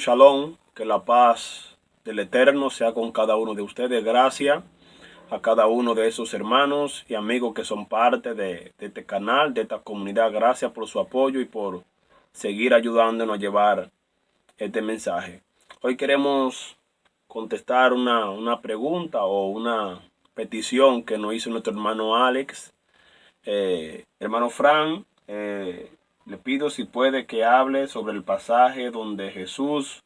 shalom. Que la paz del Eterno sea con cada uno de ustedes. Gracias a cada uno de esos hermanos y amigos que son parte de este canal, de esta comunidad. Gracias por su apoyo y por seguir ayudándonos a llevar este mensaje. Hoy queremos contestar una pregunta o una petición que nos hizo nuestro hermano Alex. Hermano Fran, le pido si puede que hable sobre el pasaje donde Jesús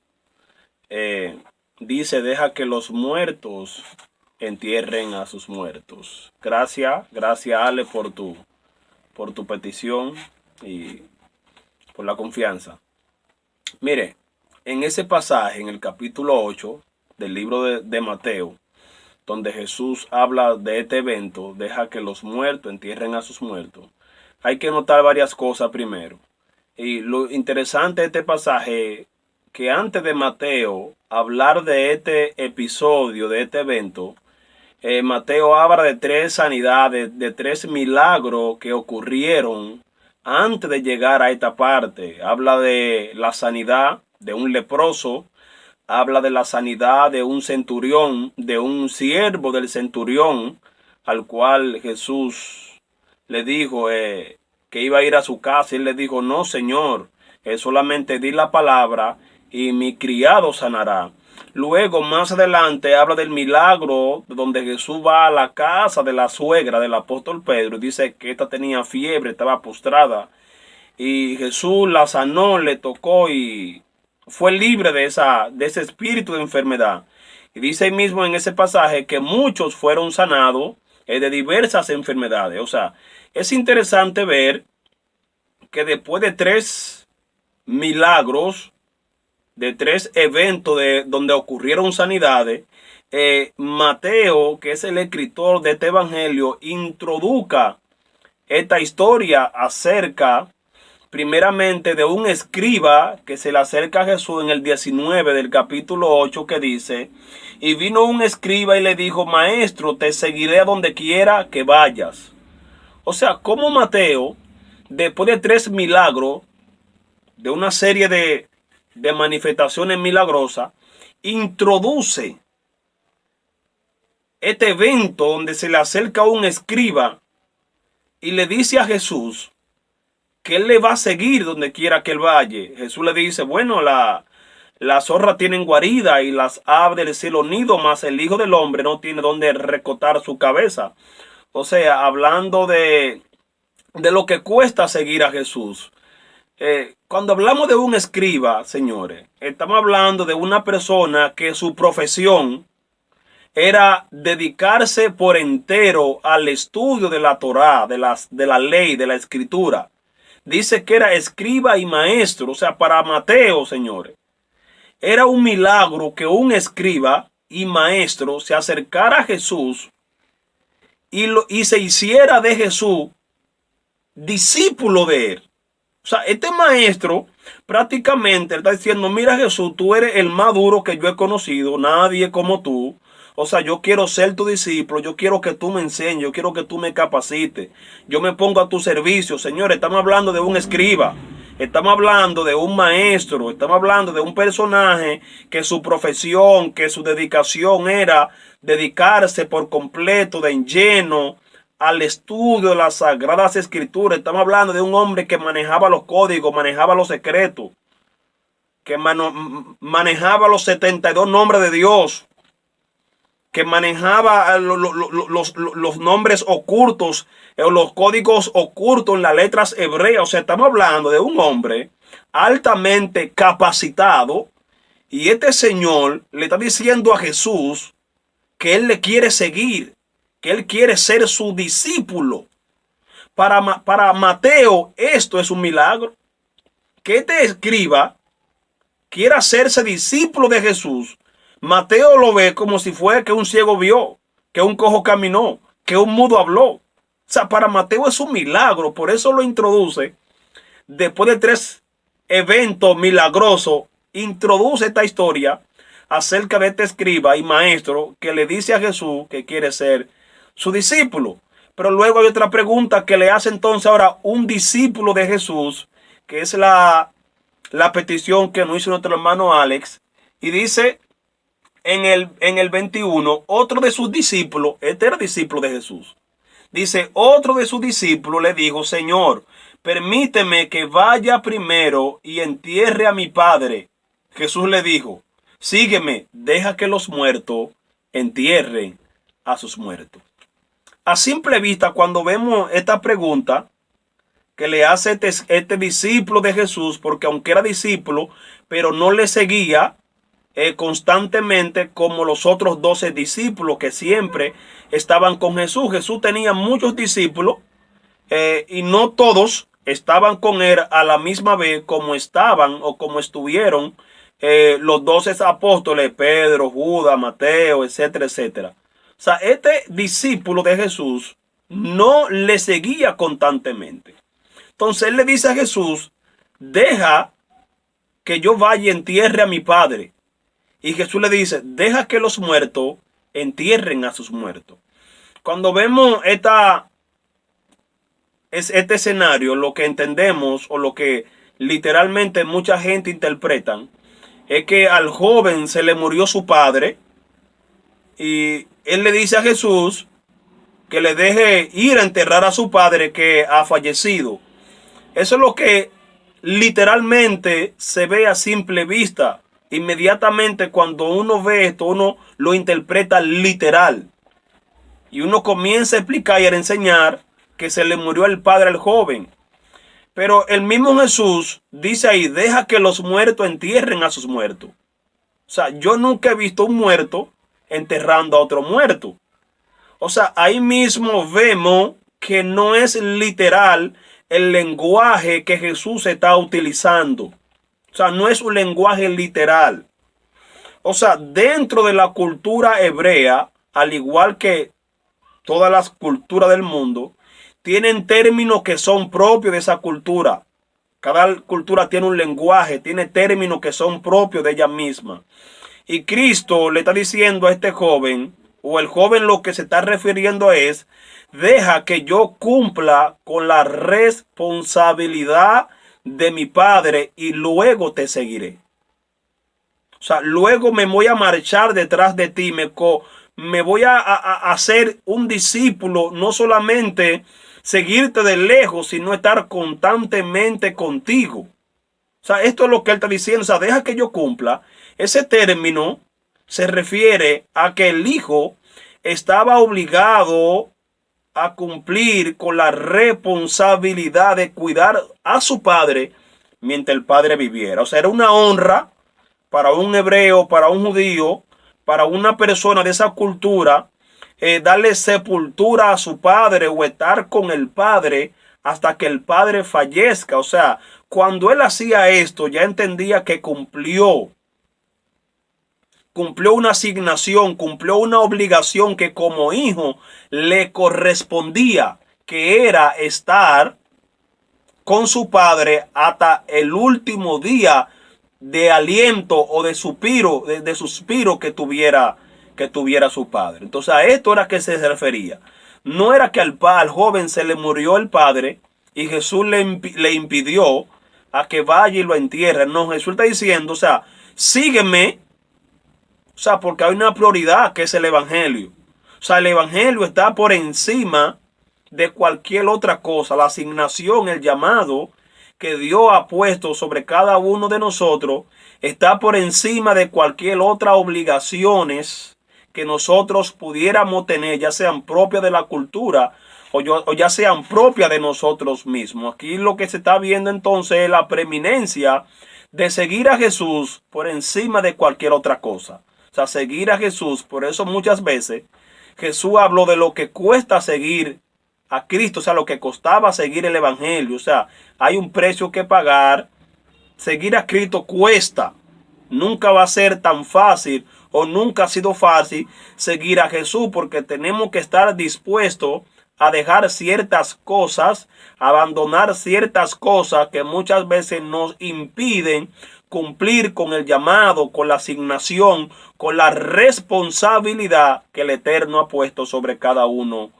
dice: deja que los muertos entierren a sus muertos. Gracias Ale por tu petición y por la confianza. Mire, en ese pasaje, en el capítulo 8 del libro de Mateo, donde Jesús habla de este evento, deja que los muertos entierren a sus muertos, hay que notar varias cosas primero. Y lo interesante de este pasaje, que antes de Mateo hablar de este episodio, de este evento, Mateo habla de tres sanidades, de tres milagros que ocurrieron antes de llegar a esta parte. Habla de la sanidad de un leproso, habla de la sanidad de un centurión, de un siervo del centurión, al cual Jesús le dijo que iba a ir a su casa. Y él le dijo: no, Señor, solamente di la palabra y mi criado sanará. Luego, más adelante, habla del milagro donde Jesús va a la casa de la suegra del apóstol Pedro y dice que esta tenía fiebre, estaba postrada. Y Jesús la sanó, le tocó y fue libre de ese espíritu de enfermedad. Y dice ahí mismo en ese pasaje que muchos fueron sanados de diversas enfermedades. O sea, es interesante ver que después de tres milagros, de tres eventos donde ocurrieron sanidades, Mateo, que es el escritor de este evangelio, introduzca esta historia acerca primeramente de un escriba que se le acerca a Jesús en el 19 del capítulo 8, que dice: y vino un escriba y le dijo: maestro, te seguiré a donde quiera que vayas. O sea, como Mateo, después de tres milagros, de una serie de manifestaciones milagrosas, introduce este evento donde se le acerca un escriba y le dice a Jesús que él le va a seguir donde quiera que él vaya. Jesús le dice: bueno, las zorras tienen guarida y las aves del cielo nido, mas el Hijo del Hombre no tiene donde recotar su cabeza. O sea, hablando de lo que cuesta seguir a Jesús. Cuando hablamos de un escriba, señores, estamos hablando de una persona que su profesión era dedicarse por entero al estudio de la Torá, de la ley, de la escritura. Dice que era escriba y maestro. O sea, para Mateo, señores, era un milagro que un escriba y maestro se acercara a Jesús y se hiciera de Jesús discípulo de él. O sea, este maestro prácticamente está diciendo: mira, Jesús, tú eres el más duro que yo he conocido, nadie como tú. O sea, yo quiero ser tu discípulo, yo quiero que tú me enseñes, yo quiero que tú me capacites, yo me pongo a tu servicio. Señores, estamos hablando de un escriba, estamos hablando de un maestro, estamos hablando de un personaje que su profesión, que su dedicación era dedicarse por completo, de en lleno, al estudio de las Sagradas Escrituras. Estamos hablando de un hombre que manejaba los códigos, manejaba los secretos, que manejaba los 72 nombres de Dios, que manejaba los nombres ocultos, los códigos ocultos en las letras hebreas. O sea, estamos hablando de un hombre altamente capacitado, y este señor le está diciendo a Jesús que él le quiere seguir, que él quiere ser su discípulo. Para Mateo esto es un milagro. Que este escriba quiera hacerse discípulo de Jesús, Mateo lo ve como si fuera que un ciego vio, que un cojo caminó, que un mudo habló. O sea, para Mateo es un milagro. Por eso lo introduce. Después de tres eventos milagrosos, introduce esta historia acerca de este escriba y maestro que le dice a Jesús que quiere ser su discípulo. Pero luego hay otra pregunta que le hace entonces ahora un discípulo de Jesús, que es la la petición que nos hizo nuestro hermano Alex. Y dice en el 21, otro de sus discípulos, este era discípulo de Jesús. Dice, otro de sus discípulos le dijo, Señor, permíteme que vaya primero y entierre a mi padre. Jesús le dijo, sígueme, deja que los muertos entierren a sus muertos. A simple vista, cuando vemos esta pregunta que le hace este discípulo de Jesús, porque aunque era discípulo, pero no le seguía constantemente como los otros 12 discípulos que siempre estaban con Jesús. Jesús tenía muchos discípulos y no todos estaban con él a la misma vez como estaban o como estuvieron los 12 apóstoles, Pedro, Judas, Mateo, etcétera, etcétera. O sea, este discípulo de Jesús no le seguía constantemente. Entonces él le dice a Jesús, deja que yo vaya y entierre a mi padre. Y Jesús le dice, deja que los muertos entierren a sus muertos. Cuando vemos este escenario, lo que entendemos o lo que literalmente mucha gente interpretan es que al joven se le murió su padre y él le dice a Jesús que le deje ir a enterrar a su padre que ha fallecido. Eso es lo que literalmente se ve a simple vista. Inmediatamente cuando uno ve esto, uno lo interpreta literal. Y uno comienza a explicar y a enseñar que se le murió el padre al joven. Pero el mismo Jesús dice ahí, deja que los muertos entierren a sus muertos. O sea, yo nunca he visto un muerto enterrando a otro muerto. O sea, ahí mismo vemos que no es literal el lenguaje que Jesús está utilizando. O sea, no es un lenguaje literal. O sea, dentro de la cultura hebrea, al igual que todas las culturas del mundo, tienen términos que son propios de esa cultura. Cada cultura tiene un lenguaje, tiene términos que son propios de ella misma. Y Cristo le está diciendo a este joven, o el joven lo que se está refiriendo es, deja que yo cumpla con la responsabilidad de mi padre y luego te seguiré. O sea, luego me voy a marchar detrás de ti, me voy a hacer un discípulo, no solamente seguirte de lejos, sino estar constantemente contigo. O sea, esto es lo que él está diciendo. O sea, deja que yo cumpla. Ese término se refiere a que el hijo estaba obligado a cumplir con la responsabilidad de cuidar a su padre mientras el padre viviera. O sea, era una honra para un hebreo, para un judío, para una persona de esa cultura, darle sepultura a su padre o estar con el padre hasta que el padre fallezca. O sea, cuando él hacía esto, ya entendía que cumplió una asignación, cumplió una obligación que como hijo le correspondía, que era estar con su padre hasta el último día de aliento o de suspiro, de suspiro que tuviera su padre. Entonces a esto era que se refería. No era que al joven se le murió el padre y Jesús le impidió a que vaya y lo entierre. No, Jesús está diciendo, o sea, sígueme. O sea, porque hay una prioridad que es el evangelio. O sea, el evangelio está por encima de cualquier otra cosa. La asignación, el llamado que Dios ha puesto sobre cada uno de nosotros está por encima de cualquier otra obligaciones que nosotros pudiéramos tener, ya sean propias de la cultura o ya sean propias de nosotros mismos. Aquí lo que se está viendo entonces es la preeminencia de seguir a Jesús por encima de cualquier otra cosa. O sea, seguir a Jesús. Por eso muchas veces Jesús habló de lo que cuesta seguir a Cristo. O sea, lo que costaba seguir el evangelio. O sea, hay un precio que pagar. Seguir a Cristo cuesta. Nunca va a ser tan fácil o nunca ha sido fácil seguir a Jesús, porque tenemos que estar dispuestos a dejar ciertas cosas, abandonar ciertas cosas que muchas veces nos impiden cumplir con el llamado, con la asignación, con la responsabilidad que el Eterno ha puesto sobre cada uno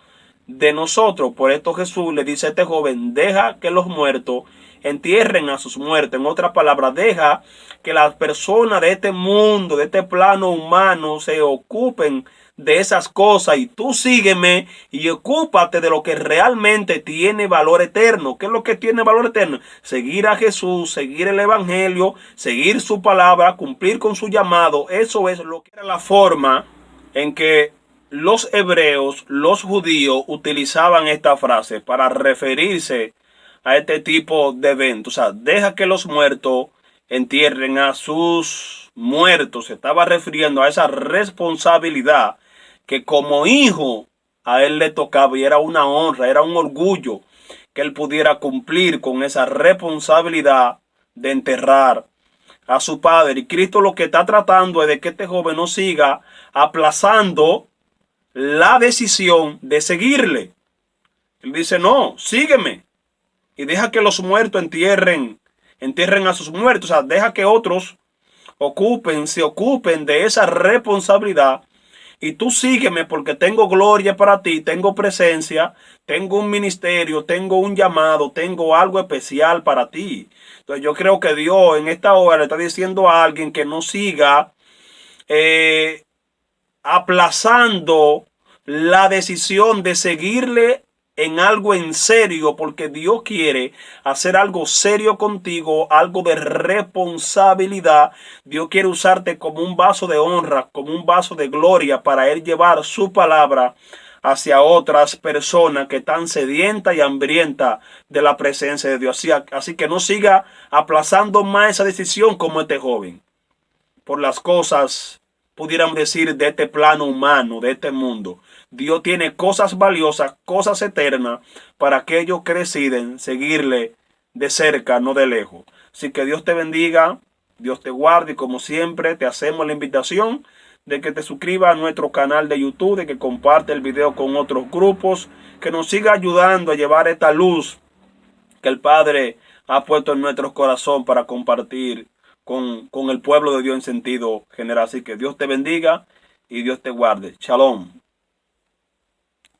de nosotros. Por esto Jesús le dice a este joven, deja que los muertos entierren a sus muertos. En otras palabras, deja que las personas de este mundo, de este plano humano, se ocupen de esas cosas y tú sígueme y ocúpate de lo que realmente tiene valor eterno. ¿Qué es lo que tiene valor eterno? Seguir a Jesús, seguir el evangelio, seguir su palabra, cumplir con su llamado. Eso es lo que era la forma en que los hebreos, los judíos utilizaban esta frase para referirse a este tipo de eventos. O sea, deja que los muertos entierren a sus muertos. Se estaba refiriendo a esa responsabilidad que como hijo a él le tocaba, y era una honra, era un orgullo que él pudiera cumplir con esa responsabilidad de enterrar a su padre. Y Cristo lo que está tratando es de que este joven no siga aplazando la decisión de seguirle. Él dice, no, sígueme y deja que los muertos entierren a sus muertos. O sea, deja que otros se ocupen de esa responsabilidad y tú sígueme porque tengo gloria para ti, tengo presencia, tengo un ministerio, tengo un llamado, tengo algo especial para ti. Entonces yo creo que Dios en esta hora le está diciendo a alguien que no siga aplazando la decisión de seguirle en algo en serio, porque Dios quiere hacer algo serio contigo, algo de responsabilidad. Dios quiere usarte como un vaso de honra, como un vaso de gloria para Él llevar su palabra hacia otras personas que están sedientas y hambrientas de la presencia de Dios. Así que no siga aplazando más esa decisión como este joven, por las cosas, pudiéramos decir, de este plano humano, de este mundo. Dios tiene cosas valiosas, cosas eternas para aquellos que deciden seguirle de cerca, no de lejos. Así que Dios te bendiga, Dios te guarde y como siempre te hacemos la invitación de que te suscribas a nuestro canal de YouTube, de que comparte el video con otros grupos, que nos siga ayudando a llevar esta luz que el Padre ha puesto en nuestro corazón para compartir con el pueblo de Dios en sentido general. Así que Dios te bendiga y Dios te guarde. Shalom.